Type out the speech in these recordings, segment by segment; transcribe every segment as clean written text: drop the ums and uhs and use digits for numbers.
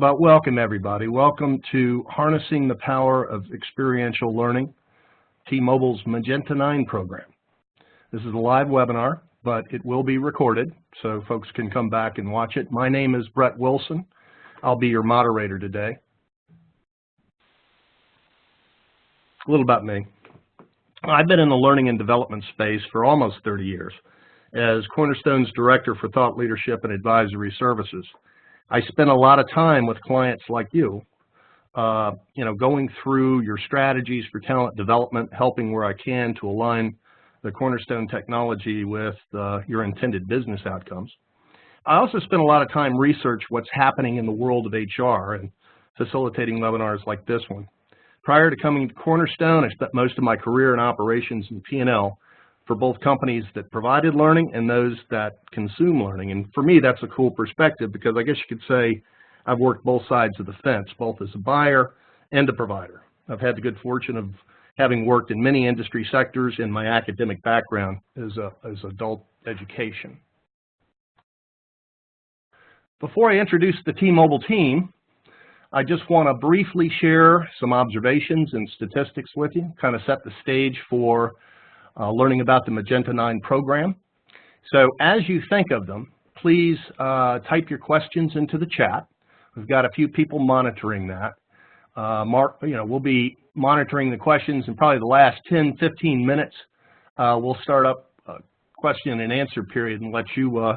But welcome everybody. Welcome to Harnessing the Power of Experiential Learning, T-Mobile's Magenta9 program. This is a live webinar, but it will be recorded so folks can come back and watch it. My name is Brett Wilson. I'll be your moderator today. A little about me. I've been in the learning and development space for almost 30 years as Cornerstone's Director for Thought Leadership and Advisory Services. I spend a lot of time with clients like you, going through your strategies for talent development, helping where I can to align the Cornerstone technology with your intended business outcomes. I also spend a lot of time research what's happening in the world of HR and facilitating webinars like this one. Prior to coming to Cornerstone, I spent most of my career in operations and P&L for both companies that provided learning and those that consume learning. And for me, that's a cool perspective because I guess you could say I've worked both sides of the fence, both as a buyer and a provider. I've had the good fortune of having worked in many industry sectors in my academic background as adult education. Before I introduce the T-Mobile team, I just want to briefly share some observations and statistics with you, kind of set the stage for learning about the Magenta9 program. So as you think of them, please type your questions into the chat. We've got a few people monitoring that. We'll be monitoring the questions in probably the last 10-15 minutes. We'll start up a question and answer period and let you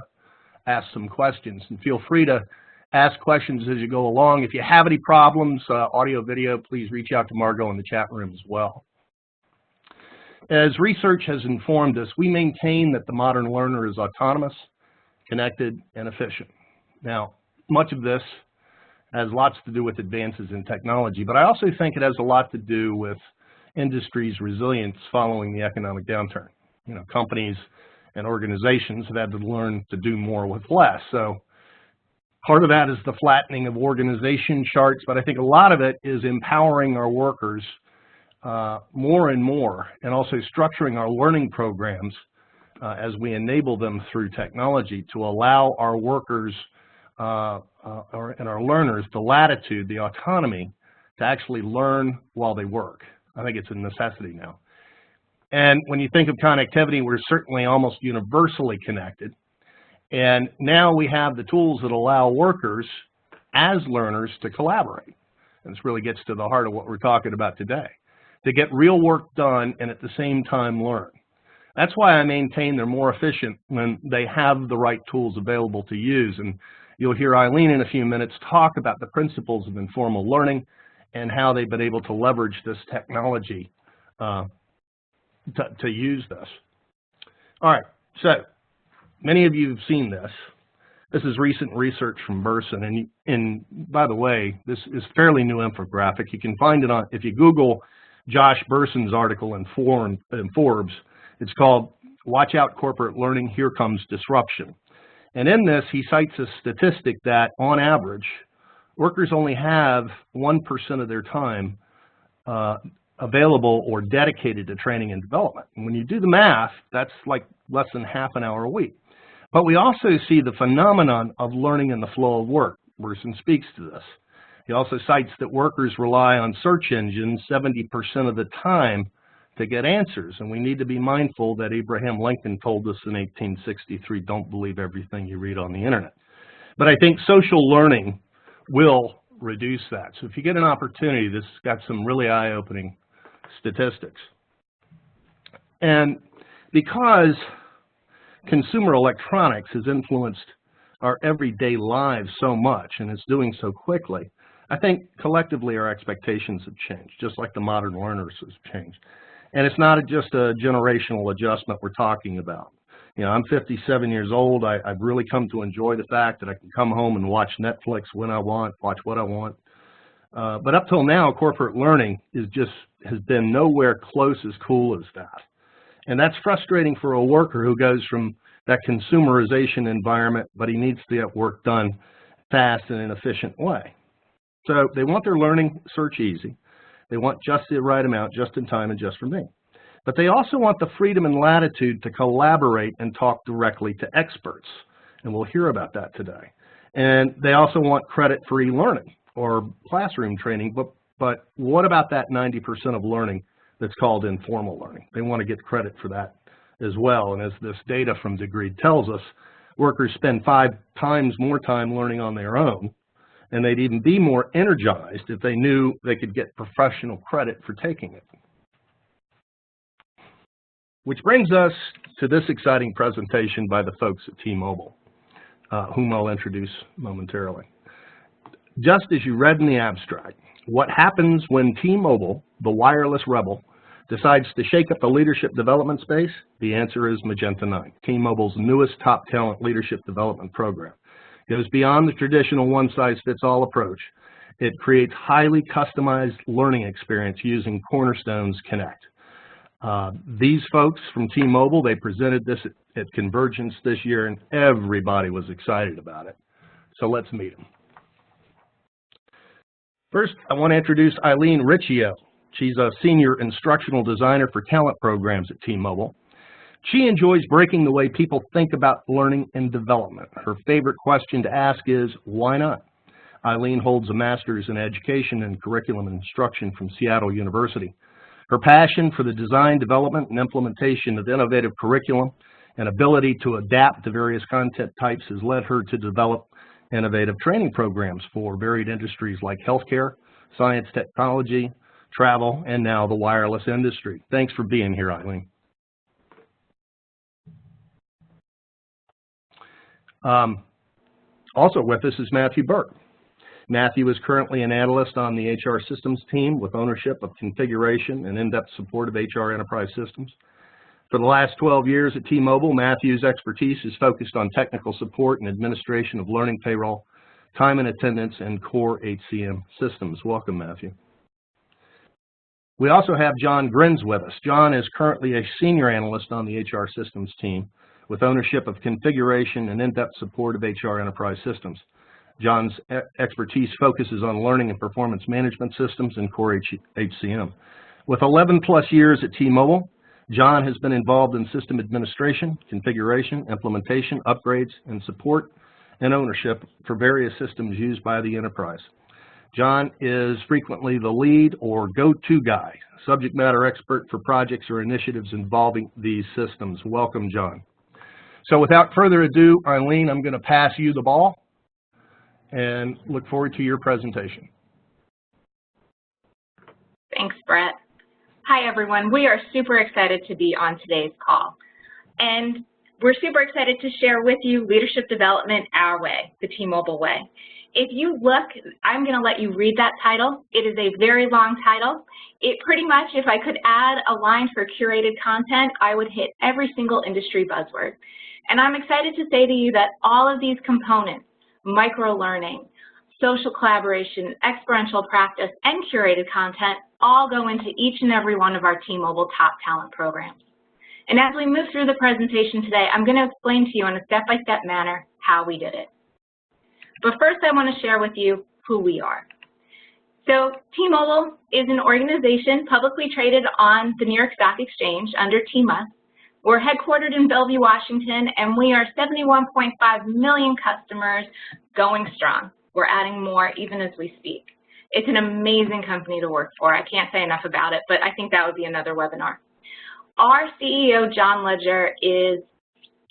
ask some questions. And feel free to ask questions as you go along. If you have any problems, audio, video, please reach out to Margot in the chat room as well. As research has informed us, we maintain that the modern learner is autonomous, connected, and efficient. Now, much of this has lots to do with advances in technology, but I also think it has a lot to do with industry's resilience following the economic downturn. Companies and organizations have had to learn to do more with less. So part of that is the flattening of organization charts, but I think a lot of it is empowering our workers more and more, and also structuring our learning programs as we enable them through technology to allow our workers and our learners the latitude, the autonomy to actually learn while they work. I think it's a necessity now. And when you think of connectivity, we're certainly almost universally connected. And now we have the tools that allow workers as learners to collaborate. And this really gets to the heart of what we're talking about today, to get real work done and at the same time learn. That's why I maintain they're more efficient when they have the right tools available to use. And you'll hear Eileen in a few minutes talk about the principles of informal learning and how they've been able to leverage this technology to use this. All right, so many of you have seen this. This is recent research from Burson, and by the way, this is fairly new infographic. You can find it on, if you Google Josh Burson's article in Forbes, it's called "Watch Out Corporate Learning, Here Comes Disruption." And in this, he cites a statistic that, on average, workers only have 1% of their time available or dedicated to training and development. And when you do the math, that's like less than half an hour a week. But we also see the phenomenon of learning in the flow of work. Burson speaks to this. He also cites that workers rely on search engines 70% of the time to get answers. And we need to be mindful that Abraham Lincoln told us in 1863, don't believe everything you read on the internet. But I think social learning will reduce that. So if you get an opportunity, this has got some really eye-opening statistics. And because consumer electronics has influenced our everyday lives so much and it's doing so quickly, I think collectively our expectations have changed, just like the modern learners have changed. And it's not just a generational adjustment we're talking about. I'm 57 years old. I've really come to enjoy the fact that I can come home and watch Netflix when I want, watch what I want. But up till now, corporate learning has been nowhere close as cool as that. And that's frustrating for a worker who goes from that consumerization environment, but he needs to get work done fast and in an efficient way. So they want their learning search easy. They want just the right amount, just in time and just for me. But they also want the freedom and latitude to collaborate and talk directly to experts. And we'll hear about that today. And they also want credit for e-learning or classroom training, but what about that 90% of learning that's called informal learning? They want to get credit for that as well. And as this data from Degree tells us, workers spend 5 times more time learning on their own, and they'd even be more energized if they knew they could get professional credit for taking it. Which brings us to this exciting presentation by the folks at T-Mobile, whom I'll introduce momentarily. Just as you read in the abstract, what happens when T-Mobile, the wireless rebel, decides to shake up the leadership development space? The answer is Magenta9, T-Mobile's newest top talent leadership development program. It goes beyond the traditional one-size-fits-all approach. It creates highly customized learning experience using Cornerstone's Connect. These folks from T-Mobile, they presented this at Convergence this year, and everybody was excited about it. So let's meet them. First, I want to introduce Eileen Riccio. She's a senior instructional designer for talent programs at T-Mobile. She enjoys breaking the way people think about learning and development. Her favorite question to ask is, why not? Eileen holds a master's in education and curriculum and instruction from Seattle University. Her passion for the design, development, and implementation of innovative curriculum and ability to adapt to various content types has led her to develop innovative training programs for varied industries like healthcare, science, technology, travel, and now the wireless industry. Thanks for being here, Eileen. Also with us is Matthew Burke. Matthew is currently an analyst on the HR systems team with ownership of configuration and in-depth support of HR enterprise systems. For the last 12 years at T-Mobile, Matthew's expertise is focused on technical support and administration of learning payroll, time and attendance, and core HCM systems. Welcome, Matthew. We also have John Grenz with us. John is currently a senior analyst on the HR systems team with ownership of configuration and in-depth support of HR enterprise systems. John's expertise focuses on learning and performance management systems and core HCM. With 11+ years at T-Mobile, John has been involved in system administration, configuration, implementation, upgrades, and support and ownership for various systems used by the enterprise. John is frequently the lead or go-to guy, subject matter expert for projects or initiatives involving these systems. Welcome, John. So without further ado, Eileen, I'm going to pass you the ball and look forward to your presentation. Thanks, Brett. Hi, everyone. We are super excited to be on today's call. And we're super excited to share with you leadership development our way, the T-Mobile way. If you look, I'm going to let you read that title. It is a very long title. It pretty much, if I could add a line for curated content, I would hit every single industry buzzword. And I'm excited to say to you that all of these components, microlearning, social collaboration, experiential practice, and curated content all go into each and every one of our T-Mobile top talent programs. And as we move through the presentation today, I'm going to explain to you in a step-by-step manner how we did it. But first, I want to share with you who we are. So T-Mobile is an organization publicly traded on the New York Stock Exchange under TMUS. We're headquartered in Bellevue, Washington, and we are 71.5 million customers going strong. We're adding more even as we speak. It's an amazing company to work for. I can't say enough about it, but I think that would be another webinar. Our CEO, John Ledger, is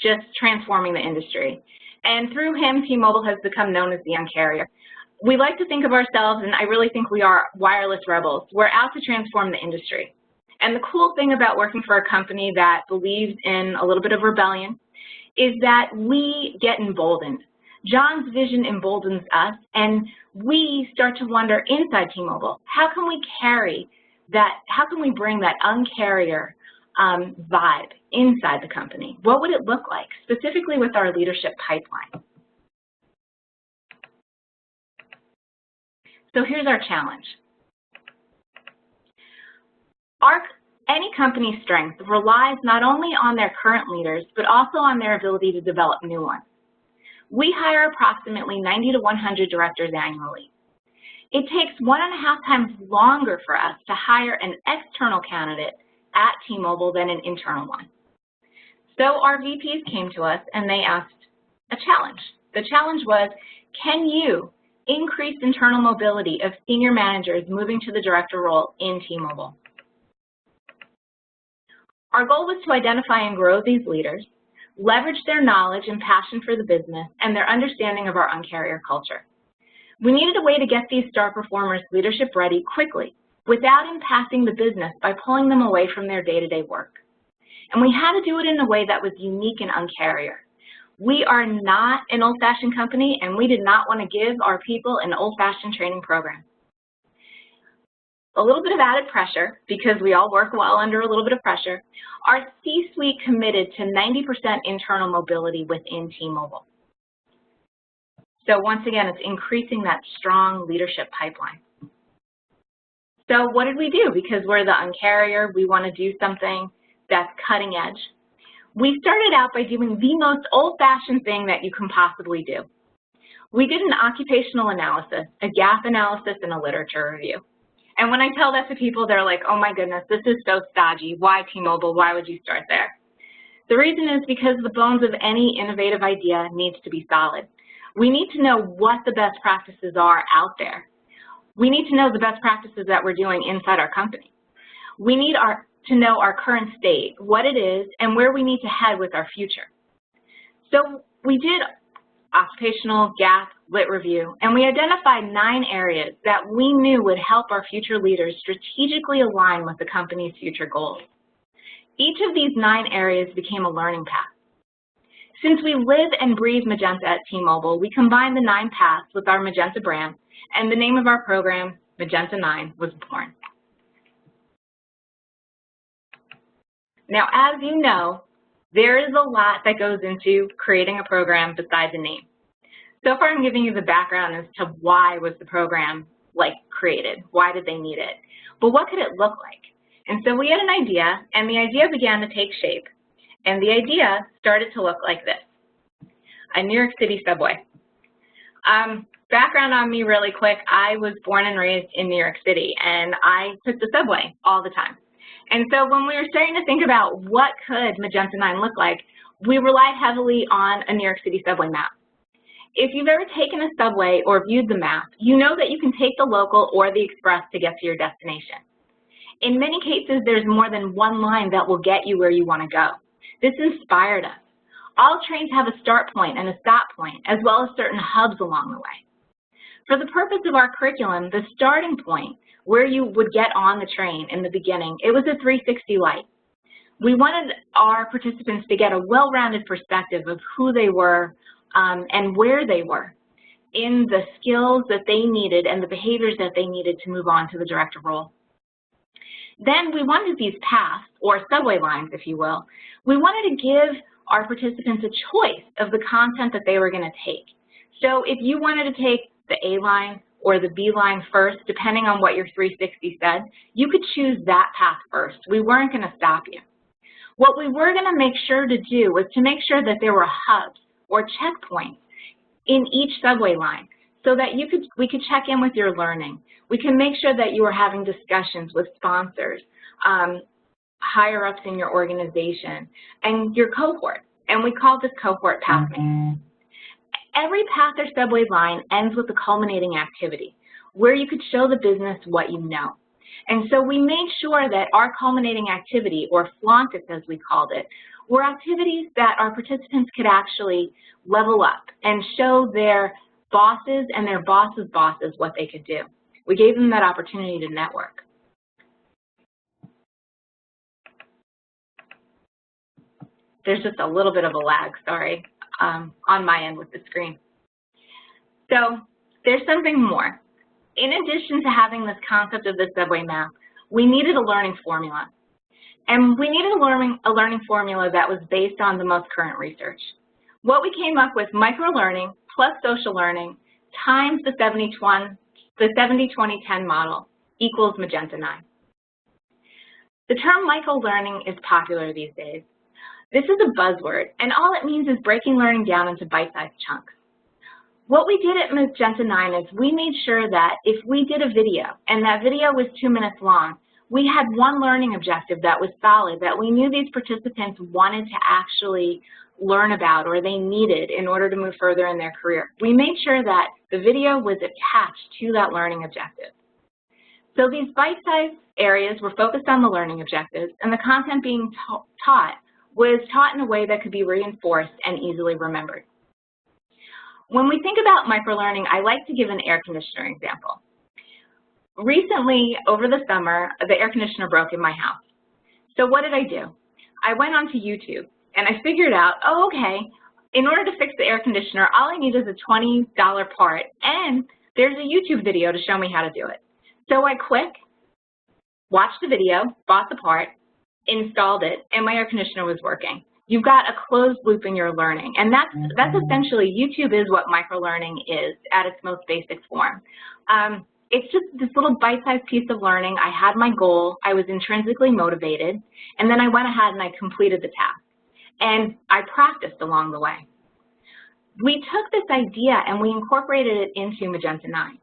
just transforming the industry. And through him, T-Mobile has become known as the UnCarrier. We like to think of ourselves, and I really think we are wireless rebels. We're out to transform the industry. And the cool thing about working for a company that believes in a little bit of rebellion is that we get emboldened. John's vision emboldens us, and we start to wonder inside T-Mobile, how can we carry that, how can we bring that UnCarrier vibe inside the company? What would it look like, specifically with our leadership pipeline? So here's our challenge. Any company's strength relies not only on their current leaders, but also on their ability to develop new ones. We hire approximately 90 to 100 directors annually. It takes 1.5 times longer for us to hire an external candidate at T-Mobile than an internal one. So our VPs came to us and they asked a challenge. The challenge was, Can you increase internal mobility of senior managers moving to the director role in T-Mobile? Our goal was to identify and grow these leaders, leverage their knowledge and passion for the business, and their understanding of our UnCarrier culture. We needed a way to get these star performers leadership ready quickly without impacting the business by pulling them away from their day-to-day work. And we had to do it in a way that was unique in UnCarrier. We are not an old-fashioned company, and we did not want to give our people an old-fashioned training program. A little bit of added pressure, because we all work well under a little bit of pressure, our C-suite committed to 90% internal mobility within T-Mobile. So once again, it's increasing that strong leadership pipeline. So what did we do? Because we're the UnCarrier, we want to do something that's cutting edge. We started out by doing the most old-fashioned thing that you can possibly do. We did an occupational analysis, a gap analysis, and a literature review. And when I tell that to people, they're like, oh my goodness, this is so stodgy. Why T-Mobile? Why would you start there? The reason is because the bones of any innovative idea needs to be solid. We need to know what the best practices are out there. We need to know the best practices that we're doing inside our company. We need to know our current state, what it is, and where we need to head with our future. So we did occupational gap lit review, and we identified 9 areas that we knew would help our future leaders strategically align with the company's future goals. Each of these 9 areas became a learning path. Since we live and breathe Magenta at T-Mobile, we combined the 9 paths with our Magenta brand, and the name of our program, Magenta9 Was Born. Now, as you know, there is a lot that goes into creating a program besides a name. So far, I'm giving you the background as to why was the program created, why did they need it, but what could it look like? And so we had an idea, and the idea began to take shape, and the idea started to look like this: a New York City subway. Background on me really quick: I was born and raised in New York City, and I took the subway all the time. And so when we were starting to think about what could Magenta9 look like, we relied heavily on a New York City subway map. If you've ever taken a subway or viewed the map, you know that you can take the local or the express to get to your destination. In many cases, there's more than one line that will get you where you want to go. This inspired us. All trains have a start point and a stop point, as well as certain hubs along the way. For the purpose of our curriculum, the starting point, where you would get on the train in the beginning, it was a 360 light. We wanted our participants to get a well-rounded perspective of who they were and where they were in the skills that they needed and the behaviors that they needed to move on to the director role. Then we wanted these paths, or subway lines, if you will, we wanted to give our participants a choice of the content that they were going to take. So if you wanted to take the A line or the B line first, depending on what your 360 said, you could choose that path first. We weren't going to stop you. What we were going to make sure to do was to make sure that there were hubs or checkpoints in each subway line so that we could check in with your learning. We can make sure that you are having discussions with sponsors, higher ups in your organization, and your cohort. And we call this cohort pathmaking. Every path or subway line ends with a culminating activity where you could show the business what you know. And so we made sure that our culminating activity, or flaunt it as we called it, were activities that our participants could actually level up and show their bosses and their bosses' bosses what they could do. We gave them that opportunity to network. There's just a little bit of a lag, sorry, on my end with the screen. So there's something more. In addition to having this concept of the subway map, we needed a learning formula. And we needed a learning formula that was based on the most current research. What we came up with, microlearning plus social learning times the 70-20-10 model equals Magenta9. The term microlearning is popular these days. This is a buzzword, and all it means is breaking learning down into bite-sized chunks. What we did at Magenta9 is we made sure that if we did a video, and that video was 2 minutes long, we had one learning objective that was solid, that we knew these participants wanted to actually learn about or they needed in order to move further in their career. We made sure that the video was attached to that learning objective. So these bite-sized areas were focused on the learning objectives, and the content being taught was taught in a way that could be reinforced and easily remembered. When we think about microlearning, I like to give an air conditioner example. Recently, over the summer, the air conditioner broke in my house. So what did I do? I went onto YouTube and I figured out, oh, okay, in order to fix the air conditioner, all I need is a $20 part, and there's a YouTube video to show me how to do it. So I watched the video, bought the part, installed it, and my air conditioner was working. You've got a closed loop in your learning, and that's essentially, YouTube is what microlearning is at its most basic form. It's just this little bite-sized piece of learning. I had my goal, I was intrinsically motivated, and then I went ahead and I completed the task. And I practiced along the way. We took this idea and we incorporated it into Magenta9.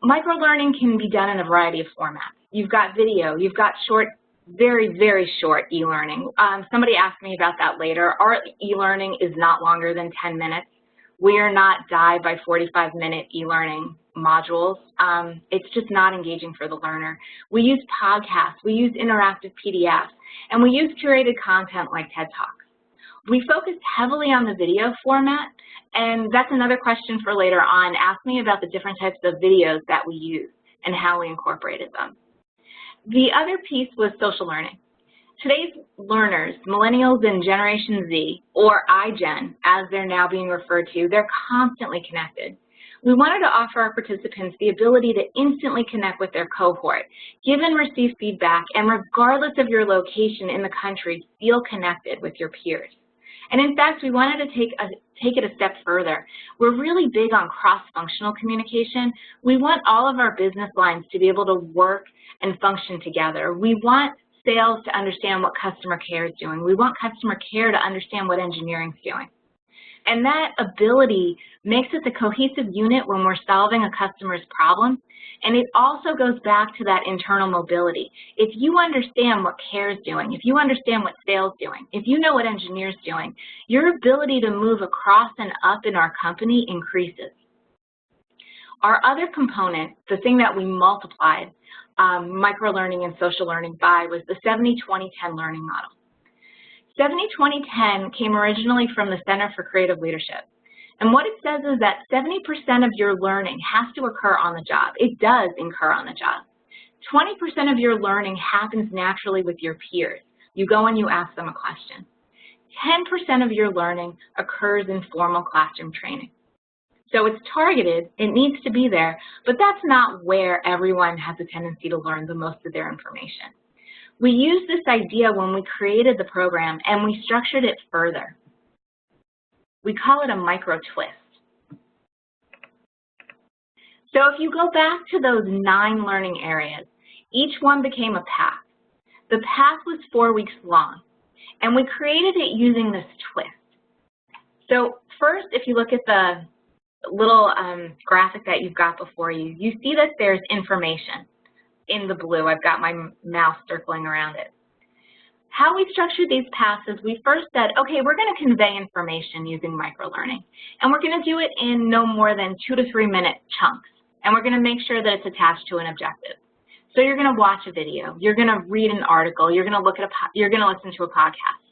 Microlearning can be done in a variety of formats. You've got video, you've got short, very, very short e-learning. Somebody asked me about that later. Our e-learning is not longer than 10 minutes. We are not die by 45-minute e-learning modules. It's just not engaging for the learner. We use podcasts, we use interactive PDFs, and we use curated content like TED Talks. We focused heavily on the video format, and that's another question for later on. Ask me about the different types of videos that we use and how we incorporated them. The other piece was social learning. Today's learners, millennials and Generation Z, or iGen, as they're now being referred to, they're constantly connected. We wanted to offer our participants the ability to instantly connect with their cohort, give and receive feedback, and regardless of your location in the country, feel connected with your peers. And in fact, we wanted to take it a step further. We're really big on cross-functional communication. We want all of our business lines to be able to work and function together. We want sales to understand what customer care is doing. We want customer care to understand what engineering is doing. And that ability makes us a cohesive unit when we're solving a customer's problem. And it also goes back to that internal mobility. If you understand what care is doing, if you understand what sales is doing, if you know what engineers is doing, your ability to move across and up in our company increases. Our other component, the thing that we multiplied microlearning and social learning by, was the 70-20-10 learning model. 70-20-10 came originally from the Center for Creative Leadership. And what it says is that 70% of your learning has to occur on the job. It does occur on the job. 20% of your learning happens naturally with your peers. You go and you ask them a question. 10% of your learning occurs in formal classroom training. So it's targeted, it needs to be there, but that's not where everyone has a tendency to learn the most of their information. We used this idea when we created the program, and we structured it further. We call it a Microtwist. So if you go back to those 9 learning areas, each one became a path. The path was 4 weeks long, and we created it using this twist. So first, if you look at the little graphic that you've got before you, you see that there's information in the blue. I've got my mouse circling around it. How we structured these paths is we first said, okay, we're going to convey information using microlearning, and we're going to do it in no more than 2 to 3 minute chunks, and we're going to make sure that it's attached to an objective. So you're going to watch a video, you're going to read an article, you're going to look at you're going to listen to a podcast.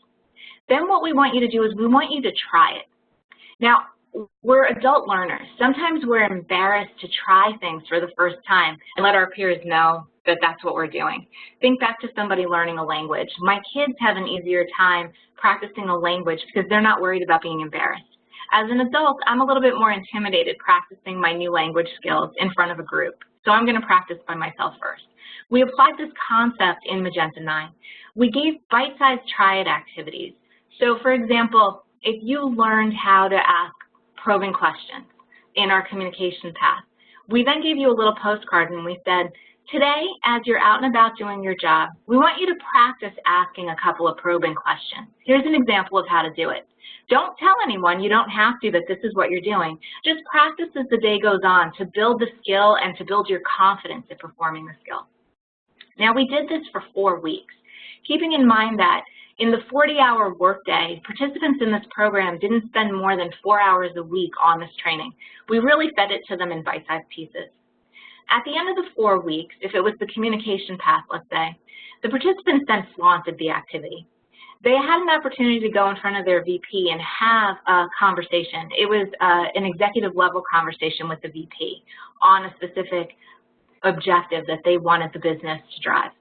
Then what we want you to do is we want you to try it. Now, we're adult learners. Sometimes we're embarrassed to try things for the first time and let our peers know that that's what we're doing. Think back to somebody learning a language. My kids have an easier time practicing a language because they're not worried about being embarrassed. As an adult, I'm a little bit more intimidated practicing my new language skills in front of a group. So I'm going to practice by myself first. We applied this concept in Magenta9. We gave bite-sized try-it activities. So for example, if you learned how to ask probing questions in our communication path, we then gave you a little postcard and we said, today, as you're out and about doing your job, we want you to practice asking a couple of probing questions. Here's an example of how to do it. Don't tell anyone, you don't have to, that this is what you're doing. Just practice as the day goes on to build the skill and to build your confidence in performing the skill. Now, we did this for 4 weeks, keeping in mind that In the 40-hour workday, participants in this program didn't spend more than 4 hours a week on this training. We really fed it to them in bite-sized pieces. At the end of the 4 weeks, if it was the communication path, let's say, the participants then flaunted the activity. They had an opportunity to go in front of their VP and have a conversation. It was an executive level conversation with the VP on a specific objective that they wanted the business to drive.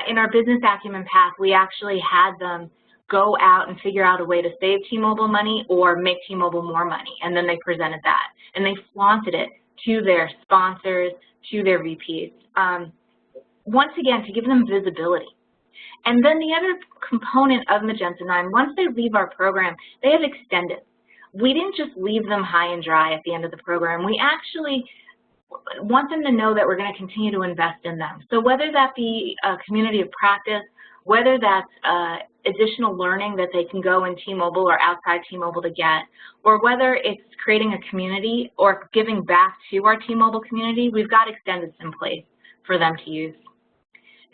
In our business acumen path, we actually had them go out and figure out a way to save T-Mobile money or make T-Mobile more money, and then they presented that. And they flaunted it to their sponsors, to their VPs, once again, to give them visibility. And then the other component of Magenta9, once they leave our program, they have extended. We didn't just leave them high and dry at the end of the program. We actually want them to know that we're going to continue to invest in them. So whether that be a community of practice, whether that's additional learning that they can go in T-Mobile or outside T-Mobile to get, or whether it's creating a community or giving back to our T-Mobile community, we've got extendeds in place for them to use.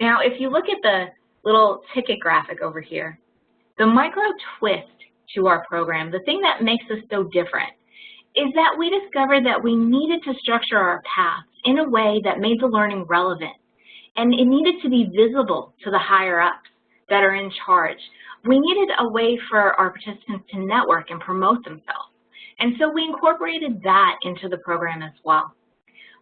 Now, if you look at the little ticket graphic over here, the Microtwist to our program, the thing that makes us so different, is that we discovered that we needed to structure our paths in a way that made the learning relevant, and it needed to be visible to the higher-ups that are in charge. We needed a way for our participants to network and promote themselves, and so we incorporated that into the program as well.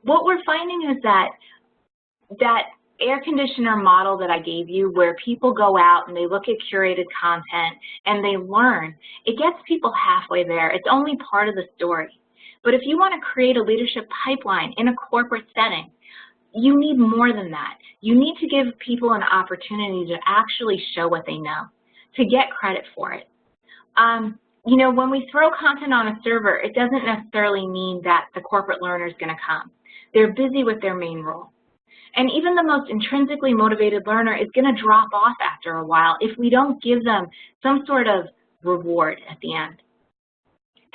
What we're finding is that air conditioner model that I gave you, where people go out and they look at curated content and they learn, it gets people halfway there. It's only part of the story. But if you want to create a leadership pipeline in a corporate setting, you need more than that. You need to give people an opportunity to actually show what they know, to get credit for it. You know, when we throw content on a server, it doesn't necessarily mean that the corporate learner is going to come. They're busy with their main role. And even the most intrinsically motivated learner is going to drop off after a while if we don't give them some sort of reward at the end.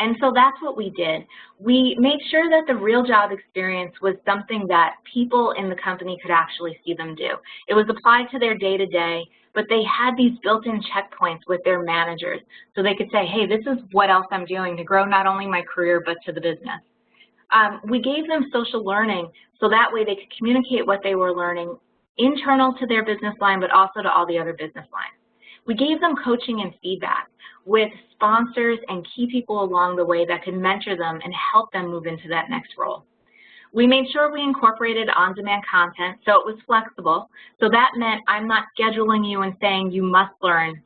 And so that's what we did. We made sure that the real job experience was something that people in the company could actually see them do. It was applied to their day-to-day, but they had these built-in checkpoints with their managers so they could say, hey, this is what else I'm doing to grow not only my career but to the business. We gave them social learning so that way they could communicate what they were learning internal to their business line, but also to all the other business lines. We gave them coaching and feedback with sponsors and key people along the way that could mentor them and help them move into that next role. We made sure we incorporated on-demand content so it was flexible. So that meant I'm not scheduling you and saying you must learn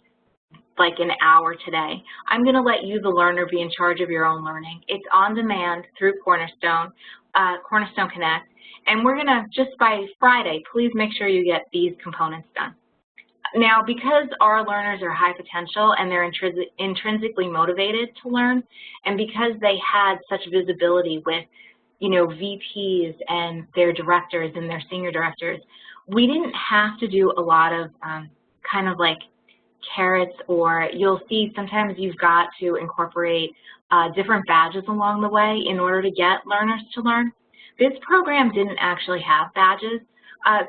like an hour today. I'm going to let you, the learner, be in charge of your own learning. It's on demand through Cornerstone Connect, and we're going to, just by Friday, please make sure you get these components done. Now, because our learners are high potential and they're intrinsically motivated to learn, and because they had such visibility with, you know, VPs and their directors and their senior directors, we didn't have to do a lot of kind of like carrots, or you'll see sometimes you've got to incorporate different badges along the way in order to get learners to learn. This program didn't actually have badges.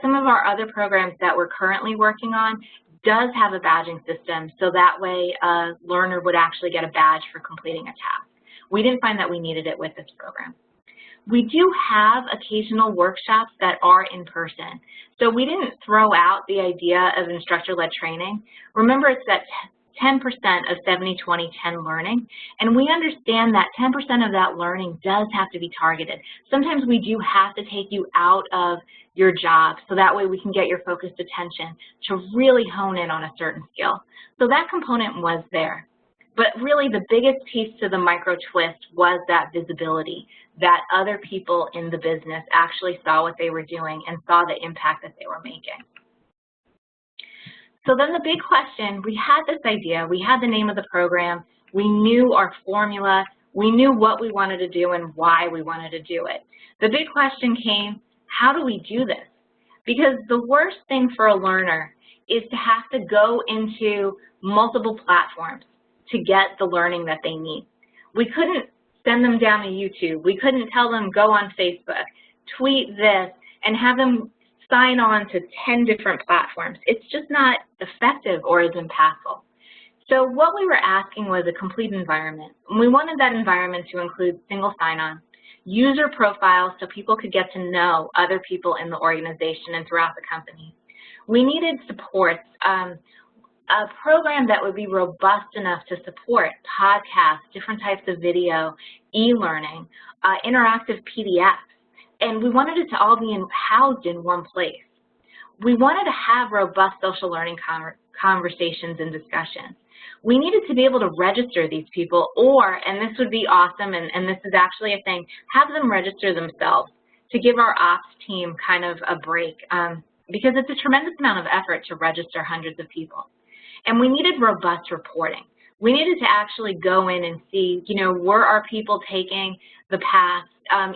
Some of our other programs that we're currently working on does have a badging system, so that way a learner would actually get a badge for completing a task. We didn't find that we needed it with this program. We do have occasional workshops that are in person. So we didn't throw out the idea of instructor-led training. Remember, it's that 10% of 70-20-10 learning, and we understand that 10% of that learning does have to be targeted. Sometimes we do have to take you out of your job so that way we can get your focused attention to really hone in on a certain skill. So that component was there. But really the biggest piece to the Microtwist was that visibility, that other people in the business actually saw what they were doing and saw the impact that they were making. So then the big question, we had this idea, we had the name of the program, we knew our formula, we knew what we wanted to do and why we wanted to do it. The big question came, how do we do this? Because the worst thing for a learner is to have to go into multiple platforms to get the learning that they need. We couldn't send them down to YouTube. We couldn't tell them go on Facebook, tweet this, and have them sign on to 10 different platforms. It's just not effective or as impactful. So what we were asking was a complete environment. And we wanted that environment to include single sign-on, user profiles so people could get to know other people in the organization and throughout the company. We needed supports, a program that would be robust enough to support podcasts, different types of video, e-learning, interactive PDFs, and we wanted it to all be housed in one place. We wanted to have robust social learning conversations and discussions. We needed to be able to register these people, or, and this would be awesome, and this is actually a thing, have them register themselves to give our ops team kind of a break, because it's a tremendous amount of effort to register hundreds of people. And we needed robust reporting. We needed to actually go in and see, you know, were our people taking the path?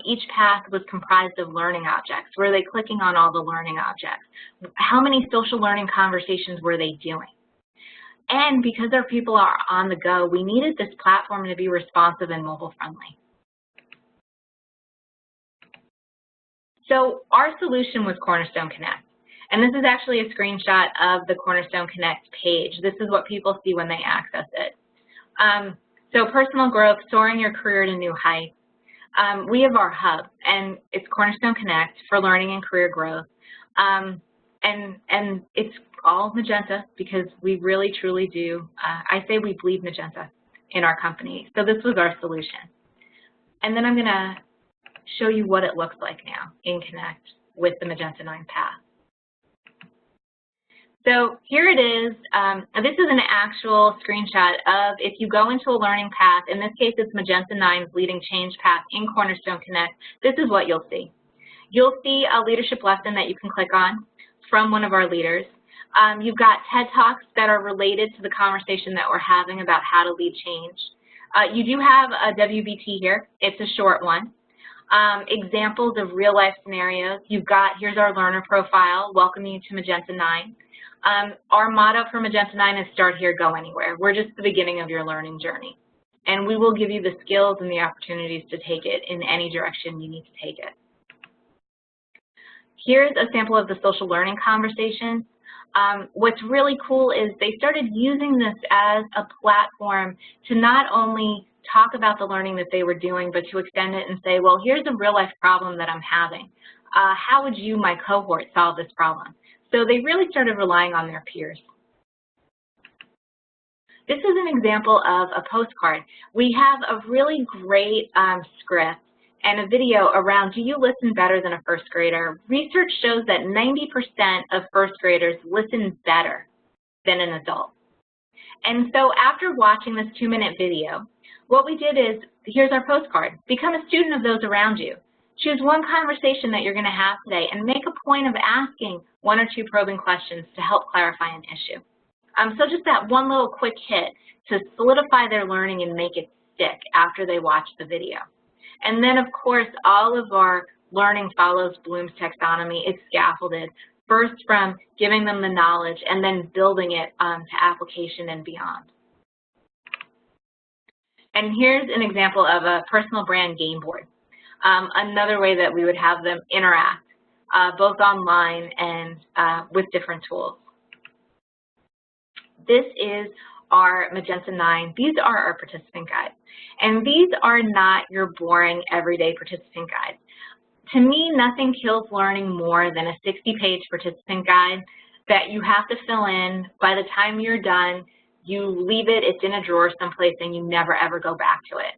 Each path was comprised of learning objects. Were they clicking on all the learning objects? How many social learning conversations were they doing? And because our people are on the go, we needed this platform to be responsive and mobile friendly. So our solution was Cornerstone Connect. And this is actually a screenshot of the Cornerstone Connect page. This is what people see when they access it. So personal growth, soaring your career to new heights. We have our hub, and it's Cornerstone Connect for learning and career growth. And it's all magenta because we really, truly do. I say we bleed magenta in our company. So this was our solution. And then I'm going to show you what it looks like now in Connect with the Magenta9 path. So here it is. This is an actual screenshot of if you go into a learning path, in this case it's Magenta9's Leading Change path in Cornerstone Connect, this is what you'll see. You'll see a leadership lesson that you can click on from one of our leaders. You've got TED Talks that are related to the conversation that we're having about how to lead change. You do have a WBT here. It's a short one. Examples of real-life scenarios. You've got, here's our learner profile, welcoming you to Magenta9. Our motto for Magenta9 is start here, go anywhere. We're just the beginning of your learning journey. And we will give you the skills and the opportunities to take it in any direction you need to take it. Here's a sample of the social learning conversation. What's really cool is they started using this as a platform to not only talk about the learning that they were doing, but to extend it and say, well, here's a real life problem that I'm having. How would you, my cohort, solve this problem? So they really started relying on their peers. This is an example of a postcard. We have a really great script and a video around, do you listen better than a first grader? Research shows that 90% of first graders listen better than an adult. And so after watching this 2-minute video, what we did is, here's our postcard. Become a student of those around you. Choose one conversation that you're going to have today and make a point of asking 1 or 2 probing questions to help clarify an issue. So just that one little quick hit to solidify their learning and make it stick after they watch the video. And then, of course, all of our learning follows Bloom's taxonomy. It's scaffolded, first from giving them the knowledge and then building it to application and beyond. And here's an example of a personal brand game board. Another way that we would have them interact, both online and with different tools. This is our Magenta9. These are our participant guides. And these are not your boring everyday participant guides. To me, nothing kills learning more than a 60-page participant guide that you have to fill in. By the time you're done, you leave it, it's in a drawer someplace, and you never ever go back to it.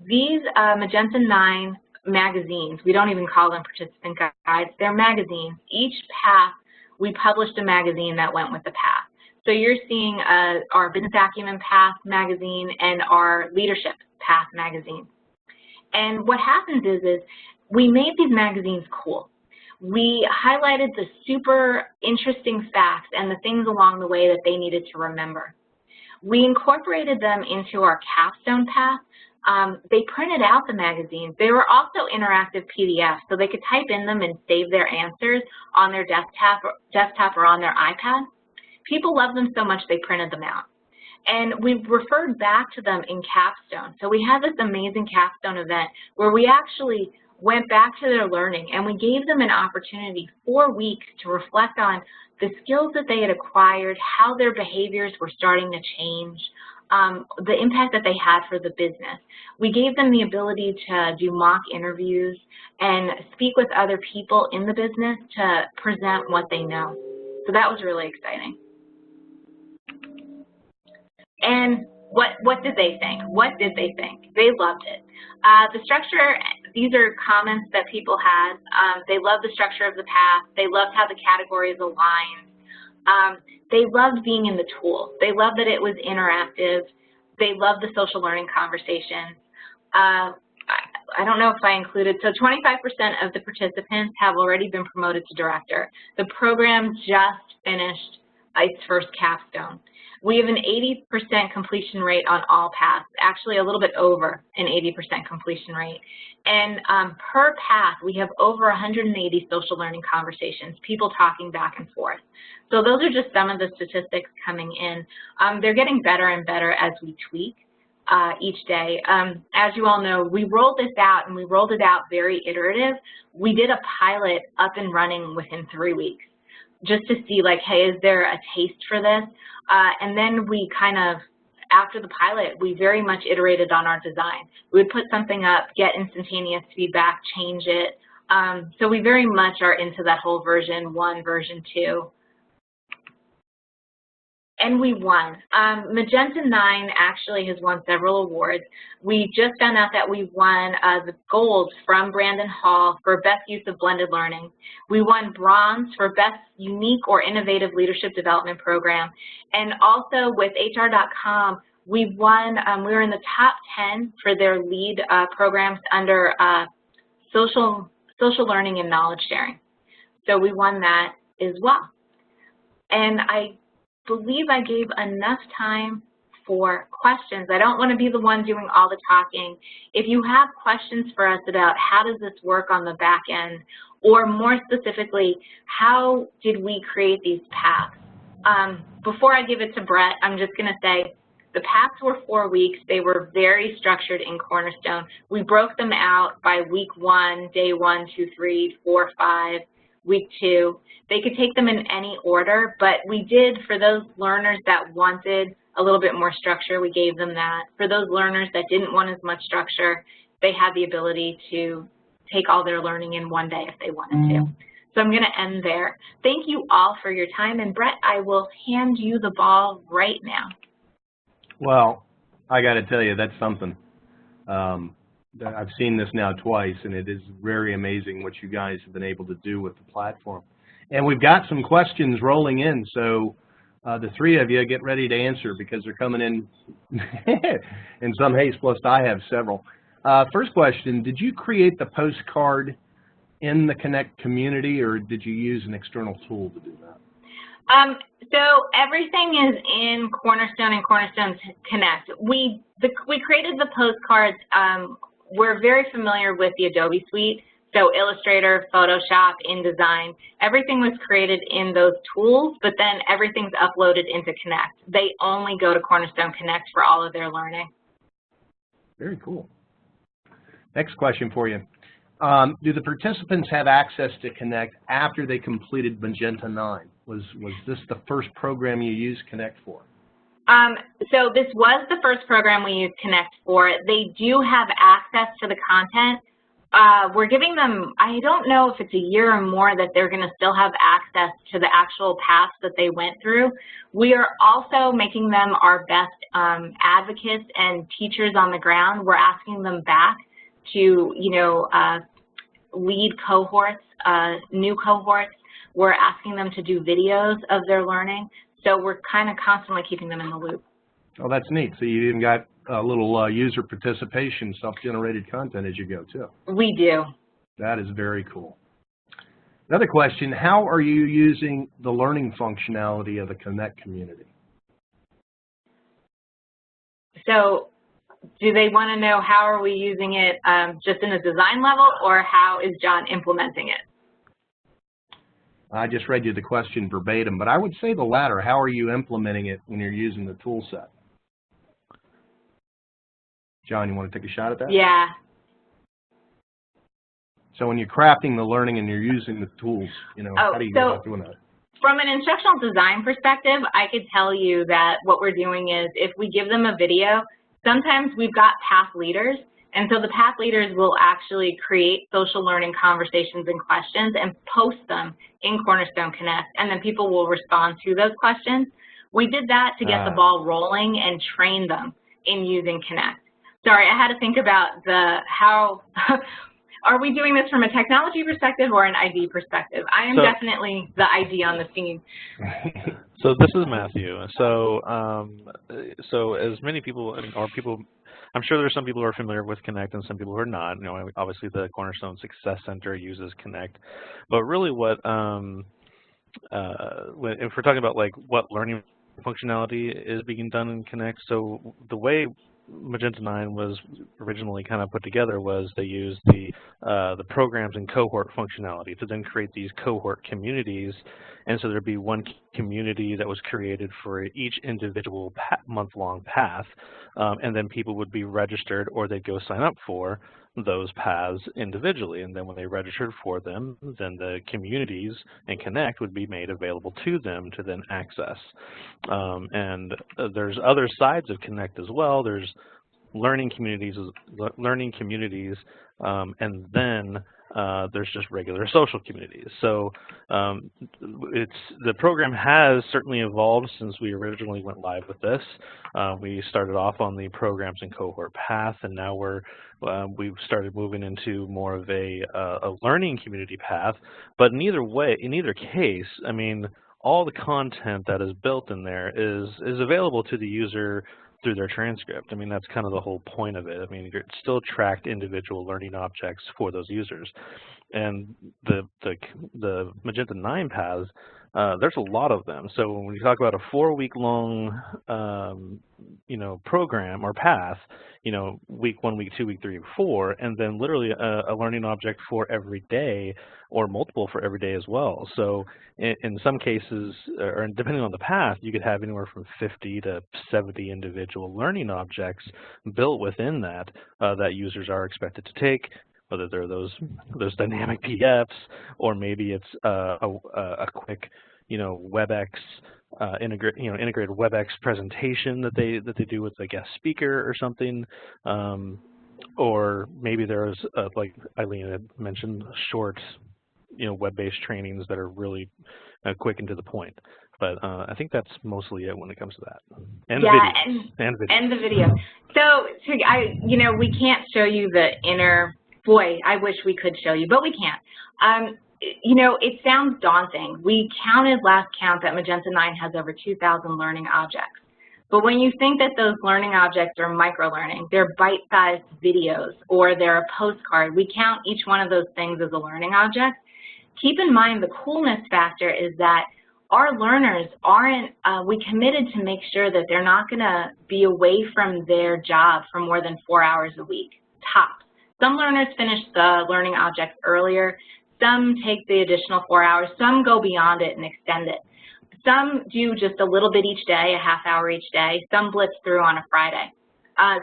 These Magenta9 magazines, we don't even call them participant guides, they're magazines. Each path, we published a magazine that went with the path. So you're seeing our Business Acumen Path magazine and our Leadership Path magazine. And what happens is we made these magazines cool. We highlighted the super interesting facts and the things along the way that they needed to remember. We incorporated them into our capstone path. They printed out the magazines. They were also interactive PDFs, so they could type in them and save their answers on their desktop or on their iPad. People loved them so much they printed them out. And we referred back to them in capstone. So we had this amazing capstone event where we actually went back to their learning, and we gave them an opportunity 4 weeks to reflect on the skills that they had acquired, how their behaviors were starting to change, the impact that they had for the business. We gave them the ability to do mock interviews and speak with other people in the business to present what they know. So that was really exciting. And what did they think? What did they think? They loved it. The structure, these are comments that people had. They loved the structure of the path. They loved how the categories aligned. They loved being in the tool. They loved that it was interactive. They loved the social learning conversation. I don't know if I included, so 25% of the participants have already been promoted to director. The program just finished its first capstone. We have an 80% completion rate on all paths, actually a little bit over an 80% completion rate. And per path, we have over 180 social learning conversations, people talking back and forth. So those are just some of the statistics coming in. They're getting better and better as we tweak each day. As you all know, we rolled this out, and we rolled it out very iterative. We did a pilot up and running within 3 weeks, just to see, like, hey, is there a taste for this? And then we kind of, after the pilot, we very much iterated on our design. We would put something up, get instantaneous feedback, change it. So we very much are into that whole version 1, version 2. And we won. Magenta9 actually has won several awards. We just found out that we won the gold from Brandon Hall for best use of blended learning. We won bronze for best unique or innovative leadership development program. And also with HR.com, we won, we were in the top 10 for their lead programs under social learning and knowledge sharing. So we won that as well. And I believe I gave enough time for questions. I don't want to be the one doing all the talking. If you have questions for us about how does this work on the back end, or more specifically, how did we create these paths? Before I give it to Brett, I'm just going to say the paths were 4 weeks. They were very structured in Cornerstone. We broke them out by week 1, day 1, 2, 3, 4, 5, week 2. They could take them in any order, but we did, for those learners that wanted a little bit more structure, we gave them that. For those learners that didn't want as much structure, they had the ability to take all their learning in one day if they wanted to. So I'm going to end there. Thank you all for your time, and Brett, I will hand you the ball right now. Well, I got to tell you, that's something. I've seen this now twice, and it is very amazing what you guys have been able to do with the platform. And we've got some questions rolling in, so the 3 of you get ready to answer because they're coming in in some haste, plus I have several. First question, did you create the postcard in the Kinect community, or did you use an external tool to do that? So everything is in Cornerstone and Cornerstone Connect. We created the postcards. We're very familiar with the Adobe suite, so Illustrator, Photoshop, InDesign. Everything was created in those tools, but then everything's uploaded into Kinect. They only go to Cornerstone Connect for all of their learning. Very cool. Next question for you. Do the participants have access to Kinect after they completed Magenta9? Was this the first program you used Kinect for? So this was the first program we used Kinect for. They do have access to the content. We're giving them, I don't know if it's a year or more that they're going to still have access to the actual paths that they went through. We are also making them our best advocates and teachers on the ground. We're asking them back to, lead cohorts, new cohorts. We're asking them to do videos of their learning. So we're kind of constantly keeping them in the loop. Oh, that's neat. So you even got a little user participation, self-generated content as you go, too. We do. That is very cool. Another question, how are you using the learning functionality of the Kinect community? So do they want to know how are we using it just in a design level, or how is John implementing it? I just read you the question verbatim, but I would say the latter. How are you implementing it when you're using the tool set? John, you want to take a shot at that? Yeah. So when you're crafting the learning and you're using the tools, you know, how do you go about doing that? From an instructional design perspective, I could tell you that what we're doing is if we give them a video, sometimes we've got path leaders, and so the path leaders will actually create social learning conversations and questions and post them in Cornerstone Connect, and then people will respond to those questions. We did that to get the ball rolling and train them in using Kinect. Sorry, I had to think about how are we doing this from a technology perspective or an ID perspective? I am definitely the ID on the scene. So this is Matthew. So as many people, I'm sure there's some people who are familiar with Kinect and some people who are not. You know, obviously the Cornerstone Success Center uses Kinect, but really what if we're talking about like what learning functionality is being done in Kinect, so the way Magenta9 was originally kind of put together was they used the programs and cohort functionality to then create these cohort communities, and so there'd be one community that was created for each individual month-long path, and then people would be registered or they'd go sign up for those paths individually, and then when they registered for them, then the communities and Kinect would be made available to them to then access. And there's other sides of Kinect as well. There's learning communities, and then there's just regular social communities. So the program has certainly evolved since we originally went live with this. We started off on the programs and cohort path, and now we've started moving into more of a learning community path. But in either case, I mean, all the content that is built in there is available to the user through their transcript. I mean, that's kind of the whole point of it. I mean, you're still tracked individual learning objects for those users. And the Magenta9 paths, there's a lot of them. So when we talk about a 4-week-long, program or path, week 1, week 2, week 3, week 4, and then literally a learning object for every day or multiple for every day as well. So in some cases, or depending on the path, you could have anywhere from 50 to 70 individual learning objects built within that that users are expected to take, whether they're those dynamic PDFs or maybe it's a quick WebEx integrated WebEx presentation that they do with a guest speaker or something, or maybe there's like Eileen had mentioned, short web-based trainings that are really quick and to the point. But I think that's mostly it when it comes to that. And the video. So we can't show you the inner. Boy, I wish we could show you, but we can't. It sounds daunting. We counted last count that Magenta9 has over 2,000 learning objects. But when you think that those learning objects are microlearning, they're bite-sized videos, or they're a postcard, we count each one of those things as a learning object. Keep in mind the coolness factor is that our learners aren't, we committed to make sure that they're not going to be away from their job for more than 4 hours a week, tops. Some learners finish the learning objects earlier. Some take the additional 4 hours. Some go beyond it and extend it. Some do just a little bit each day, a half hour each day. Some blitz through on a Friday.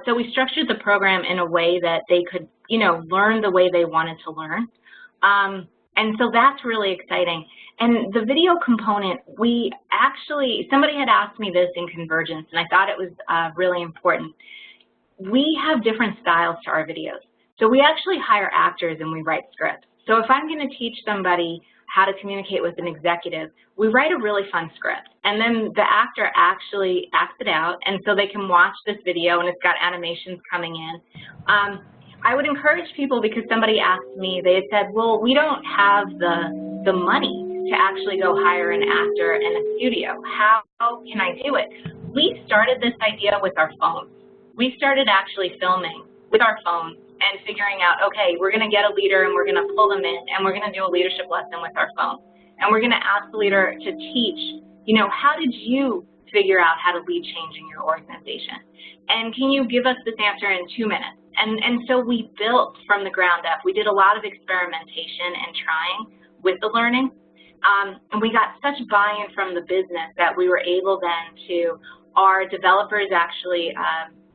So we structured the program in a way that they could, learn the way they wanted to learn. And so that's really exciting. And the video component, somebody had asked me this in Convergence, and I thought it was really important. We have different styles to our videos. So we actually hire actors and we write scripts. So if I'm going to teach somebody how to communicate with an executive, we write a really fun script. And then the actor actually acts it out, and so they can watch this video, and it's got animations coming in. I would encourage people, because somebody asked me, they had said, well, we don't have the money to actually go hire an actor and a studio. How can I do it? We started this idea with our phones. We started actually filming with our phones and figuring out, okay, we're going to get a leader and we're going to pull them in and we're going to do a leadership lesson with our phone. And we're going to ask the leader to teach, how did you figure out how to lead change in your organization? And can you give us this answer in 2 minutes? And so we built from the ground up. We did a lot of experimentation and trying with the learning. And we got such buy-in from the business that we were able then to, our developers actually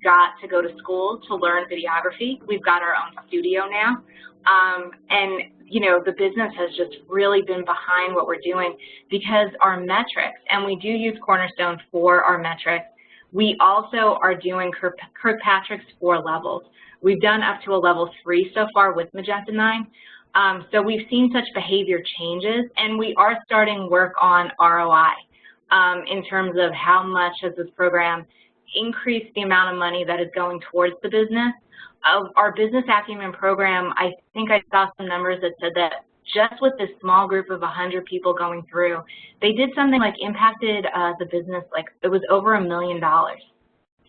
got to go to school to learn videography. We've got our own studio now. And, you know, the business has just really been behind what we're doing because our metrics, and we do use Cornerstone for our metrics, we also are doing Kirkpatrick's 4 levels. We've done up to a level 3 so far with Magenta9. So we've seen such behavior changes, and we are starting work on ROI in terms of how much has this program increased the amount of money that is going towards the business. Of our business acumen program, I think I saw some numbers that said that just with this small group of 100 people going through, they did something like impacted the business, like it was over $1 million.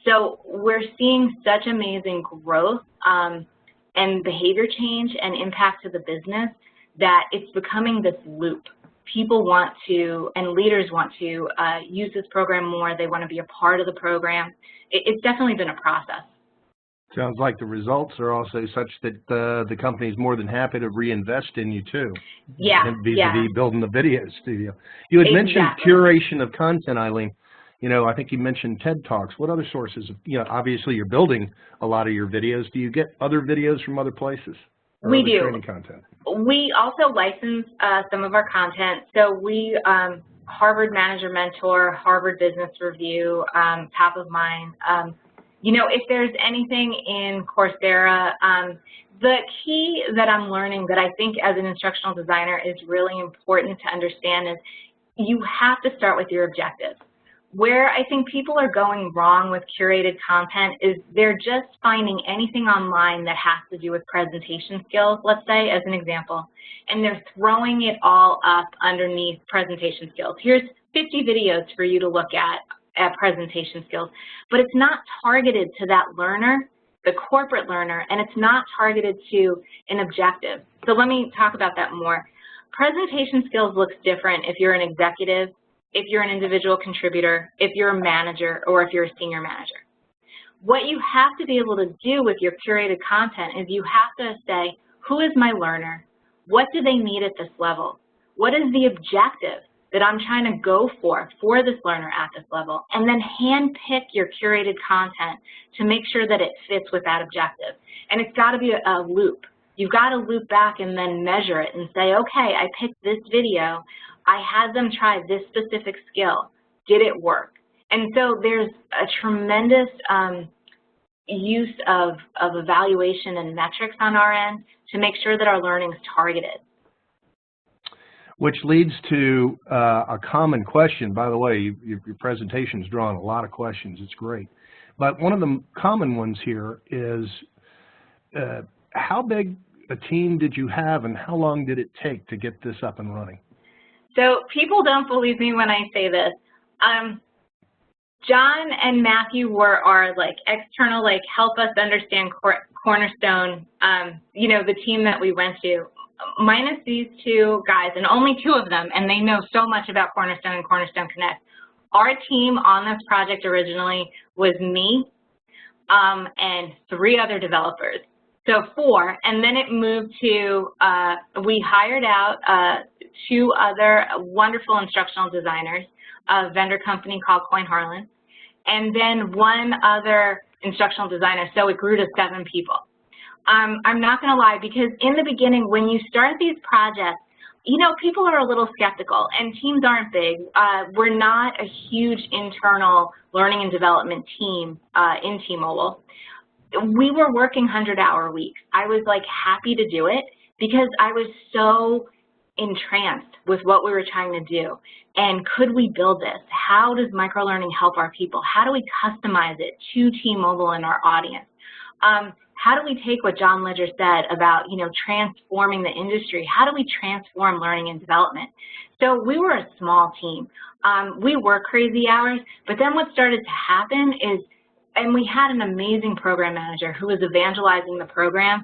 So we're seeing such amazing growth and behavior change and impact to the business that it's becoming this loop. People want to, and leaders want to use this program more. They want to be a part of the program. It's definitely been a process. Sounds like the results are also such that the company is more than happy to reinvest in you too. Yeah, vis-a-vis building the video studio. You had mentioned curation of content, Eileen. You know, I think you mentioned TED Talks. What other sources? You know, obviously you're building a lot of your videos. Do you get other videos from other places? We do. Training content? We also license some of our content. So we, Harvard Manager Mentor, Harvard Business Review, top of mind. You know, if there's anything in Coursera, the key that I'm learning that I think as an instructional designer is really important to understand is you have to start with your objectives. Where I think people are going wrong with curated content is they're just finding anything online that has to do with presentation skills, let's say, as an example, and they're throwing it all up underneath presentation skills. Here's 50 videos for you to look at presentation skills, but it's not targeted to that learner, the corporate learner, and it's not targeted to an objective. So let me talk about that more. Presentation skills looks different if you're an executive, if you're an individual contributor, if you're a manager, or if you're a senior manager. What you have to be able to do with your curated content is you have to say, who is my learner? What do they need at this level? What is the objective that I'm trying to go for this learner at this level? And then hand-pick your curated content to make sure that it fits with that objective. And it's got to be a loop. You've got to loop back and then measure it and say, okay, I picked this video. I had them try this specific skill. Did it work? And so there's a tremendous use of evaluation and metrics on our end to make sure that our learning is targeted. Which leads to a common question. By the way, your presentation's drawn a lot of questions. It's great. But one of the common ones here is how big a team did you have and how long did it take to get this up and running? So people don't believe me when I say this. John and Matthew were our external, help us understand Cornerstone, you know, the team that we went to. Minus these 2 guys, and only 2 of them, and they know so much about Cornerstone and Cornerstone Connect. Our team on this project originally was me and 3 other developers. So 4, and then it moved to, we hired out 2 other wonderful instructional designers, a vendor company called Coin Harlan, and then 1 other instructional designer, so it grew to 7 people. I'm not going to lie, because in the beginning, when you start these projects, you know, people are a little skeptical, and teams aren't big. We're not a huge internal learning and development team in T-Mobile. We were working 100-hour weeks. I was happy to do it because I was so entranced with what we were trying to do. And could we build this? How does microlearning help our people? How do we customize it to T-Mobile and our audience? How do we take what John Ledger said about, you know, transforming the industry? How do we transform learning and development? So we were a small team. We worked crazy hours, but then what started to happen is, and we had an amazing program manager who was evangelizing the program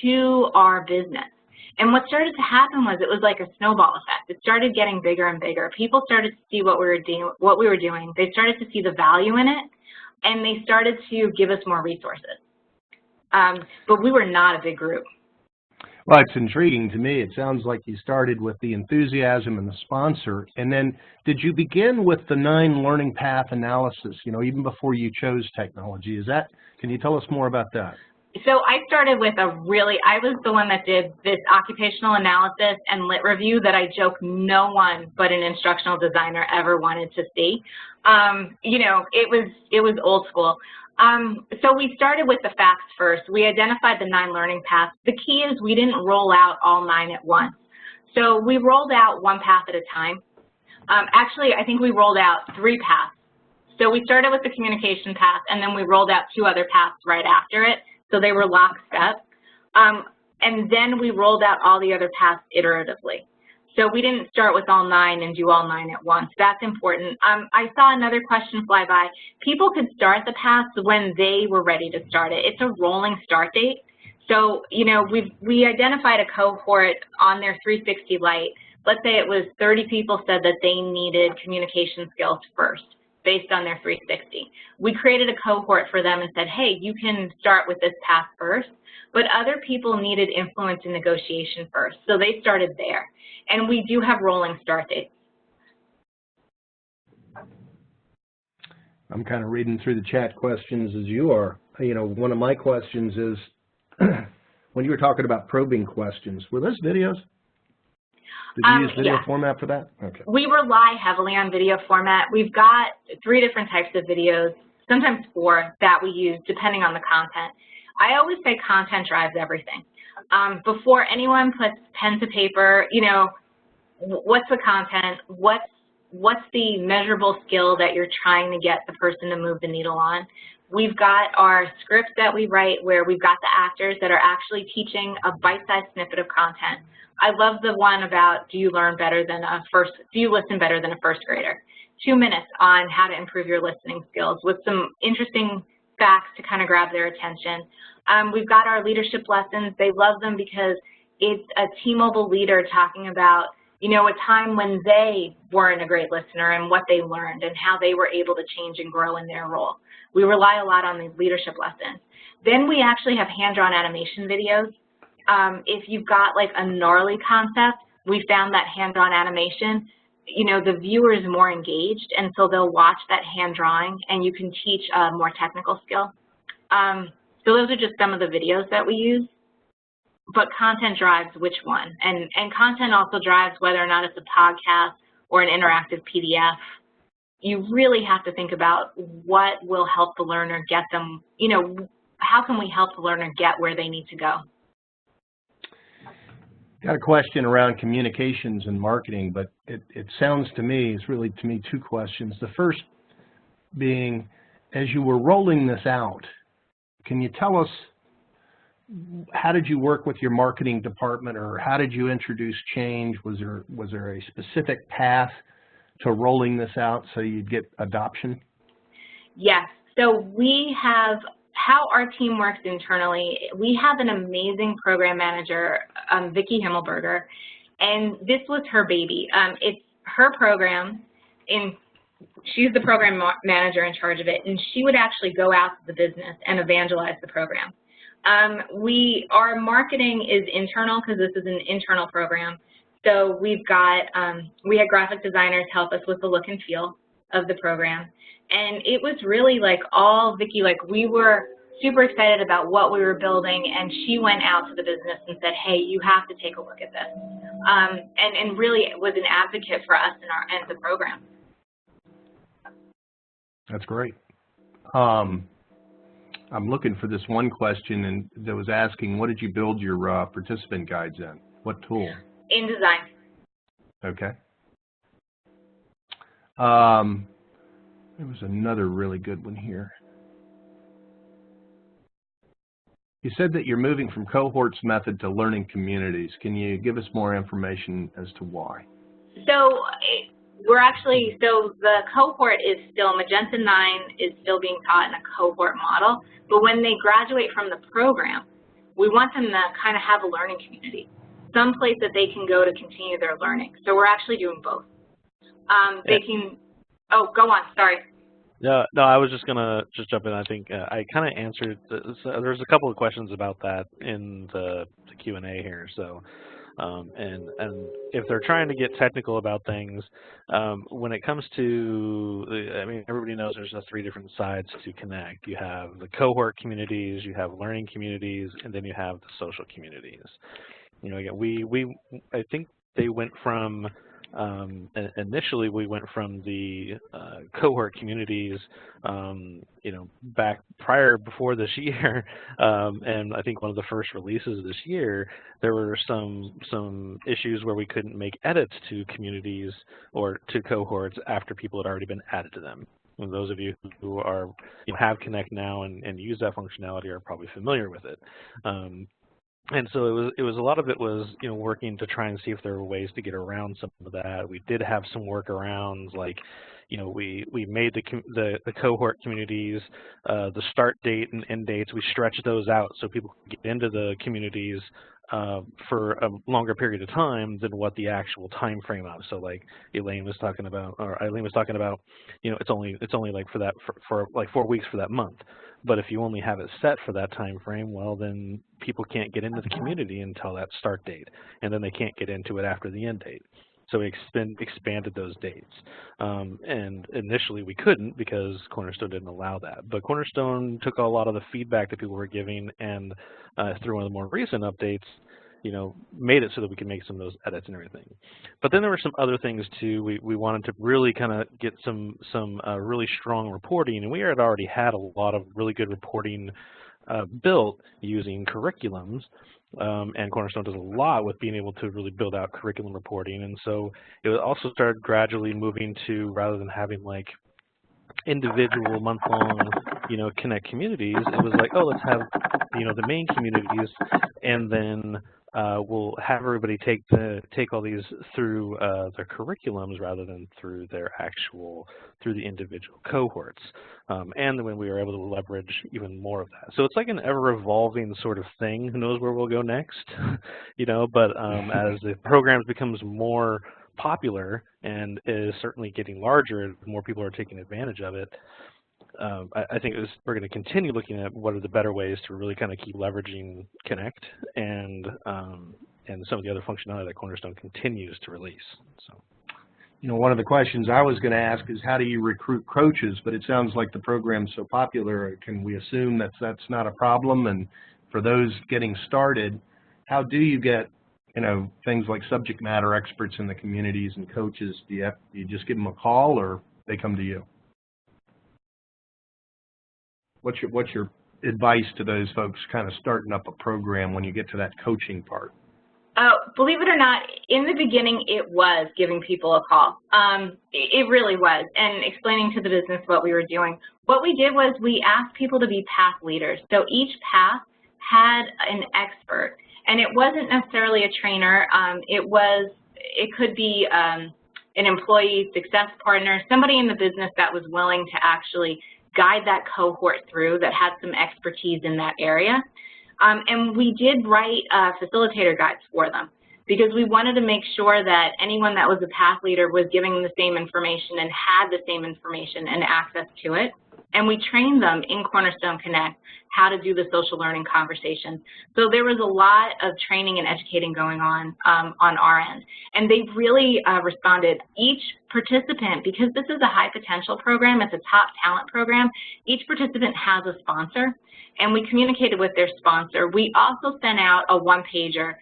to our business. And what started to happen was it was like a snowball effect. It started getting bigger and bigger. People started to see what we were doing. They started to see the value in it, and they started to give us more resources. But we were not a big group. Well, it's intriguing to me. It sounds like you started with the enthusiasm and the sponsor, and then did you begin with the 9 learning path analysis, you know, even before you chose technology? Is that, can you tell us more about that? So I started with I was the one that did this occupational analysis and lit review that I joke no one but an instructional designer ever wanted to see. You know, it was old school. So we started with the facts first. We identified the 9 learning paths. The key is we didn't roll out all 9 at once. So we rolled out 1 path at a time. Actually, I think we rolled out 3 paths. So we started with the communication path, and then we rolled out 2 other paths right after it. So they were lockstep. And then we rolled out all the other paths iteratively. So we didn't start with all 9 and do all 9 at once. That's important. I saw another question fly by. People could start the paths when they were ready to start it. It's a rolling start date. So, you know, we identified a cohort on their 360 Lite. Let's say it was 30 people said that they needed communication skills first, based on their 360. We created a cohort for them and said, hey, you can start with this path first, but other people needed influence and negotiation first, so they started there. And we do have rolling start dates. I'm kind of reading through the chat questions as you are. You know, one of my questions is, when you were talking about probing questions, were those videos? Did you use video format for that? Okay. We rely heavily on video format. We've got 3 different types of videos, sometimes 4, that we use depending on the content. I always say content drives everything. Before anyone puts pen to paper, you know, what's the content? What's the measurable skill that you're trying to get the person to move the needle on? We've got our scripts that we write where we've got the actors that are actually teaching a bite-sized snippet of content. I love the one about do you listen better than a first grader? 2 minutes on how to improve your listening skills with some interesting facts to kind of grab their attention. We've got our leadership lessons. They love them because it's a T-Mobile leader talking about, you know, a time when they weren't a great listener and what they learned and how they were able to change and grow in their role. We rely a lot on these leadership lessons. Then we actually have hand-drawn animation videos. If you've got like a gnarly concept, we found that hand-drawn animation, you know, the viewer is more engaged, and so they'll watch that hand drawing, and you can teach a more technical skill. So those are just some of the videos that we use. But content drives which one, and content also drives whether or not it's a podcast or an interactive PDF. You really have to think about what will help the learner get them, you know, how can we help the learner get where they need to go? Got a question around communications and marketing, but it sounds to me, it's really to me 2 questions. The first being, as you were rolling this out, can you tell us how did you work with your marketing department, or how did you introduce change? Was there a specific path to rolling this out so you'd get adoption? Yes. So we have, how our team works internally, we have an amazing program manager, Vicki Himmelberger, and this was her baby. It's her program, and she's the program manager in charge of it, and she would actually go out to the business and evangelize the program. Our marketing is internal because this is an internal program. So we've got, we had graphic designers help us with the look and feel of the program. And it was really like all Vicki, like we were super excited about what we were building, and she went out to the business and said, hey, you have to take a look at this. And really was an advocate for us and the program. That's great. I'm looking for this one question and that was asking, what did you build your participant guides in? What tool? InDesign. Okay. There was another really good one here. You said that you're moving from cohorts method to learning communities. Can you give us more information as to why? So we're actually, so the cohort is still, Magenta9 is still being taught in a cohort model, but when they graduate from the program, we want them to kind of have a learning community, some place that they can go to continue their learning. So we're actually doing both. They can, oh, go on, sorry. No, I was just gonna jump in. I think I kind of answered. There's a couple of questions about that in the Q&A here. So And if they're trying to get technical about things, when it comes to, I mean, everybody knows there's 3 different sides to Connect. You have the cohort communities, you have learning communities, and then you have the social communities. You know, again, I think they went from, initially we went from the cohort communities, you know, back before this year, and I think one of the first releases this year, there were some issues where we couldn't make edits to communities or to cohorts after people had already been added to them. And those of you who are, you know, have Connect now and use that functionality are probably familiar with it. And so it was a lot of it was, you know, working to try and see if there were ways to get around some of that. We did have some workarounds, like, you know, we made the cohort communities, the start date and end dates, we stretched those out so people could get into the communities for a longer period of time than what the actual time frame of. So like Eileen was talking about, you know, it's only like for like 4 weeks for that month. But if you only have it set for that time frame, well, then people can't get into the community until that start date, and then they can't get into it after the end date. So we expanded those dates. And initially we couldn't because Cornerstone didn't allow that. But Cornerstone took a lot of the feedback that people were giving and through one of the more recent updates, you know, made it so that we could make some of those edits and everything. But then there were some other things too. We wanted to really kind of get some really strong reporting, and we had already had a lot of really good reporting built using curriculums, and Cornerstone does a lot with being able to really build out curriculum reporting. And so it also started gradually moving to, rather than having like individual month-long, you know, Connect communities, it was like, oh, let's have, you know, the main communities, and then we'll have everybody take all these through their curriculums rather than through the individual cohorts. And then when we were able to leverage even more of that. So it's like an ever-evolving sort of thing. Who knows where we'll go next, you know, but as the programs becomes more popular and is certainly getting larger and more people are taking advantage of it, I think we're going to continue looking at what are the better ways to really kind of keep leveraging Connect and some of the other functionality that Cornerstone continues to release. So, you know, one of the questions I was going to ask is how do you recruit coaches? But it sounds like the program's so popular. Can we assume that that's not a problem? And for those getting started, how do you get, you know, things like subject matter experts in the communities and coaches? Do you just give them a call or they come to you? What's your advice to those folks kind of starting up a program when you get to that coaching part? Believe it or not, in the beginning it was giving people a call. It really was, and explaining to the business what we were doing. What we did was we asked people to be path leaders. So each path had an expert, and it wasn't necessarily a trainer. It could be an employee success partner, somebody in the business that was willing to actually guide that cohort through, that had some expertise in that area. And we did write facilitator guides for them because we wanted to make sure that anyone that was a path leader was giving the same information and had the same information and access to it. And we trained them in Cornerstone Connect how to do the social learning conversations. So there was a lot of training and educating going on our end. And they really responded. Each participant, because this is a high potential program, it's a top talent program, each participant has a sponsor, and we communicated with their sponsor. We also sent out a one-pager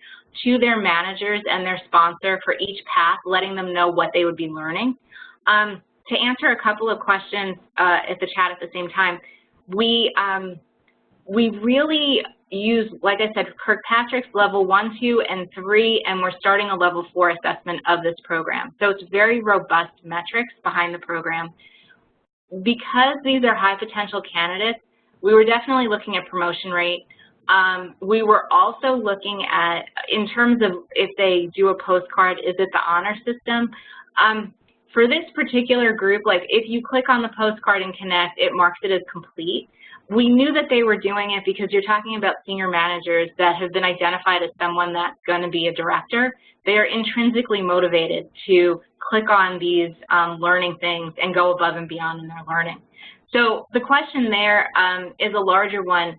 to their managers and their sponsor for each path, letting them know what they would be learning. To answer a couple of questions at the chat at the same time, we really use, like I said, Kirkpatrick's level 1, 2, and 3, and we're starting a level 4 assessment of this program. So it's very robust metrics behind the program. Because these are high potential candidates, we were definitely looking at promotion rate. We were also looking at, in terms of if they do a postcard, is it the honor system? For this particular group, like if you click on the postcard in Connect, it marks it as complete. We knew that they were doing it because you're talking about senior managers that have been identified as someone that's going to be a director. They are intrinsically motivated to click on these learning things and go above and beyond in their learning. So the question there is a larger one.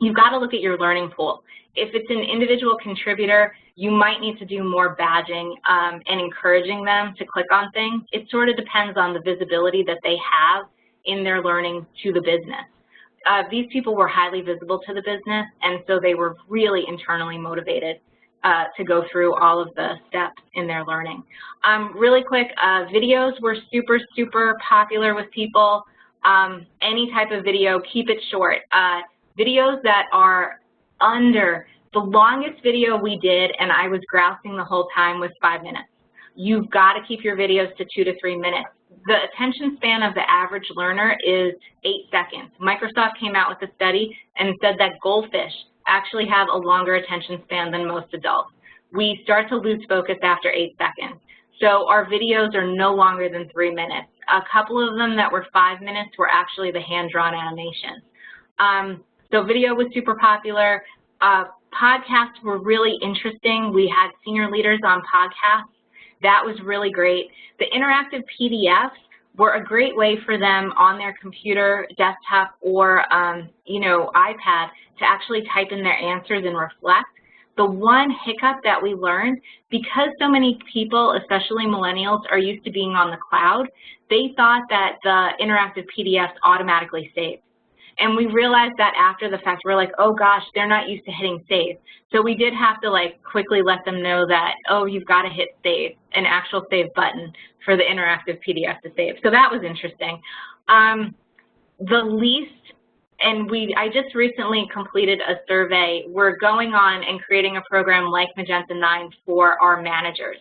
You've got to look at your learning pool. If it's an individual contributor, you might need to do more badging and encouraging them to click on things. It sort of depends on the visibility that they have in their learning to the business. These people were highly visible to the business, and so they were really internally motivated to go through all of the steps in their learning. Really quick, videos were super, super popular with people. Any type of video, keep it short. Videos that are under, the longest video we did, and I was grousing the whole time, was 5 minutes. You've got to keep your videos to 2 to 3 minutes. The attention span of the average learner is 8 seconds. Microsoft came out with a study and said that goldfish actually have a longer attention span than most adults. We start to lose focus after 8 seconds. So our videos are no longer than 3 minutes. A couple of them that were 5 minutes were actually the hand-drawn animations. So video was super popular. Podcasts were really interesting. We had senior leaders on podcasts. That was really great. The interactive PDFs were a great way for them on their computer, desktop, or you know, iPad to actually type in their answers and reflect. The one hiccup that we learned, because so many people, especially millennials, are used to being on the cloud, they thought that the interactive PDFs automatically saved. And we realized that after the fact. We're like, oh gosh, they're not used to hitting save. So we did have to like quickly let them know that, oh, you've got to hit save, an actual save button for the interactive PDF to save. So that was interesting. The least, and I just recently completed a survey. We're going on and creating a program like Magenta9 for our managers.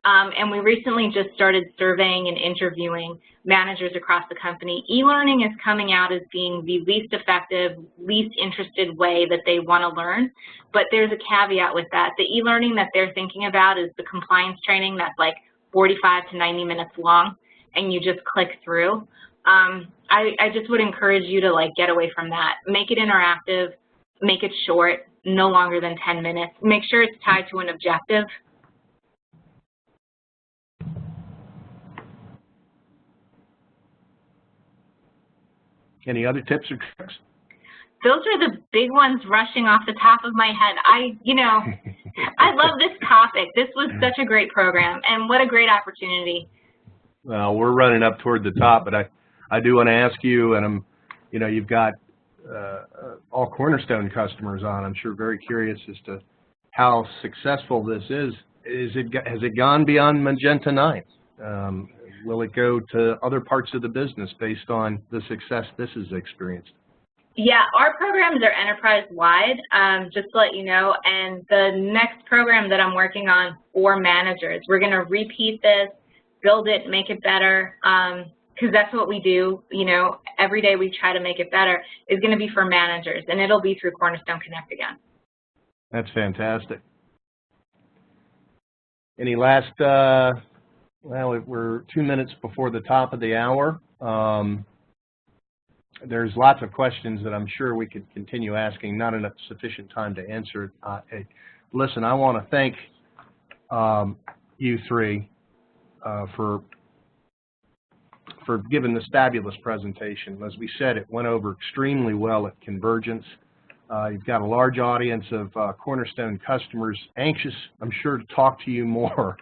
And we recently just started surveying and interviewing managers across the company. E-learning is coming out as being the least effective, least interested way that they want to learn. But there's a caveat with that. The e-learning that they're thinking about is the compliance training that's like 45 to 90 minutes long, and you just click through. I just would encourage you to like get away from that. Make it interactive, make it short, no longer than 10 minutes. Make sure it's tied to an objective. Any other tips or tricks? Those are the big ones rushing off the top of my head. I love this topic. This was such a great program, and what a great opportunity. Well, we're running up toward the top, but I do want to ask you, and you've got all Cornerstone customers on. I'm sure very curious as to how successful this is. Has it gone beyond Magenta9? Will it go to other parts of the business based on the success this has experienced? Yeah, our programs are enterprise-wide, just to let you know, and the next program that I'm working on for managers, we're going to repeat this, build it, make it better, because that's what we do, every day we try to make it better, is going to be for managers, and it'll be through Cornerstone Connect again. That's fantastic. Any last, well, we're 2 minutes before the top of the hour. There's lots of questions that I'm sure we could continue asking, not enough sufficient time to answer. Listen, I want to thank you three for giving this fabulous presentation. As we said, it went over extremely well at Convergence. You've got a large audience of Cornerstone customers anxious, I'm sure, to talk to you more.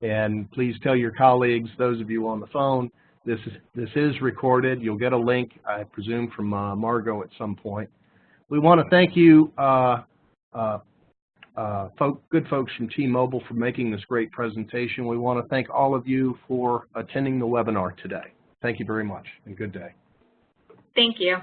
And please tell your colleagues, those of you on the phone, this is recorded. You'll get a link, I presume, from Margot at some point. We want to thank you, good folks from T-Mobile, for making this great presentation. We want to thank all of you for attending the webinar today. Thank you very much, and good day. Thank you.